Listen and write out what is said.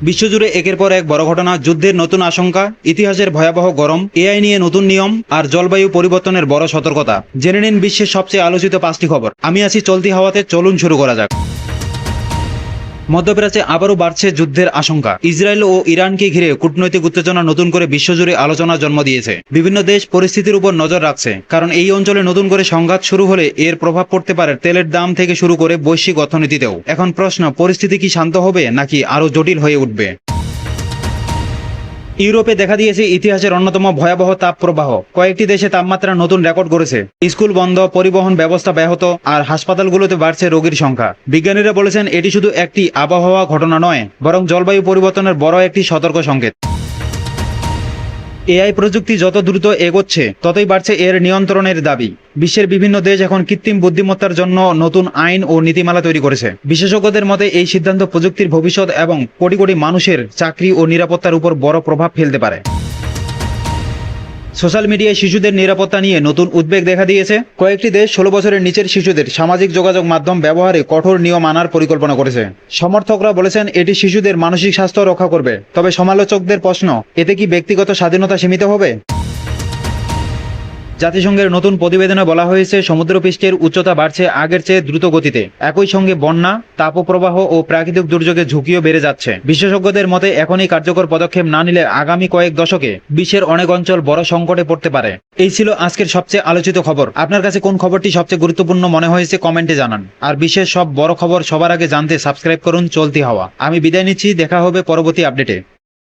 বিশ্বজুড়ে একের পর এক বড় ঘটনা, যুদ্ধের নতুন আশঙ্কা, ইতিহাসের ভয়াবহ গরম, এআই নিয়ে নতুন নিয়ম আর জলবায়ু পরিবর্তনের বড় সতর্কতা। জেনে নিন বিশ্বের সবচেয়ে আলোচিত 5টি খবর। আমি আছি চলতি হাওয়াতে, চলুন শুরু করা যাক। মধ্যপ্রাচ্যে আবারও বাড়ছে যুদ্ধের আশঙ্কা। ইসরায়েল ও ইরানকে ঘিরে কূটনৈতিক উত্তেজনা নতুন করে বিশ্বজুড়ে আলোচনা জন্ম দিয়েছে। বিভিন্ন দেশ পরিস্থিতির উপর নজর রাখছে, কারণ এই অঞ্চলে নতুন করে সংঘাত শুরু হলে এর প্রভাব পড়তে পারে তেলের দাম থেকে শুরু করে বৈশ্বিক অর্থনীতিতেও। এখন প্রশ্ন, পরিস্থিতি কি শান্ত হবে নাকি আরও জটিল হয়ে উঠবে? ইউরোপে দেখা দিয়েছে ইতিহাসের অন্যতম ভয়াবহ তাপপ্রবাহ। কয়েকটি দেশে তাপমাত্রা নতুন রেকর্ড করেছে। স্কুল বন্ধ, পরিবহন ব্যবস্থা ব্যাহত আর হাসপাতালগুলোতে বাড়ছে রোগীর সংখ্যা। বিজ্ঞানীরা বলেছেন এটি শুধু একটি আবহাওয়া ঘটনা নয়, বরং জলবায়ু পরিবর্তনের বড় একটি সতর্ক সংকেত। এআই প্রযুক্তি যত দ্রুত এগোচ্ছে ততই বাড়ছে এর নিয়ন্ত্রণের দাবি। বিশ্বের বিভিন্ন দেশ এখন কৃত্রিম বুদ্ধিমত্তার জন্য নতুন আইন ও নীতিমালা তৈরি করেছে। বিশেষজ্ঞদের মতে এই সিদ্ধান্ত প্রযুক্তির ভবিষ্যৎ এবং কোটি কোটি মানুষের চাকরি ও নিরাপত্তার উপর বড় প্রভাব ফেলতে পারে। সোশ্যাল মিডিয়ায় শিশুদের নিরাপত্তা নিয়ে নতুন উদ্বেগ দেখা দিয়েছে। কয়েকটি দেশ 16 বছরের নিচের শিশুদের সামাজিক যোগাযোগ মাধ্যম ব্যবহারে কঠোর নিয়ম আনার পরিকল্পনা করেছে। সমর্থকরা বলেছেন এটি শিশুদের মানসিক স্বাস্থ্য রক্ষা করবে। তবে সমালোচকদের প্রশ্ন, এতে কি ব্যক্তিগত স্বাধীনতা সীমিত হবে? জাতিসংঘের নতুন প্রতিবেদনে বলা হয়েছে সমুদ্রপৃষ্ঠের উচ্চতা বাড়ছে আগের চেয়ে দ্রুত গতিতে। একই সঙ্গে বন্যা, তাপপ্রবাহ ও প্রাকৃতিক দুর্যোগের ঝুঁকিও বেড়ে যাচ্ছে। বিশেষজ্ঞদের মতে এখনই কার্যকর পদক্ষেপ না নিলে আগামী কয়েক দশকে বিশ্বের অনেক অঞ্চল বড় সংকটে পড়তে পারে। এই ছিল আজকের সবচেয়ে আলোচিত খবর। আপনার কাছে কোন খবরটি সবচেয়ে গুরুত্বপূর্ণ মনে হয়েছে কমেন্টে জানান। আর বিশ্বের সব বড় খবর সবার আগে জানতে সাবস্ক্রাইব করুন চলতি হাওয়া। আমি বিদায় নিচ্ছি, দেখা হবে পরবর্তী আপডেটে।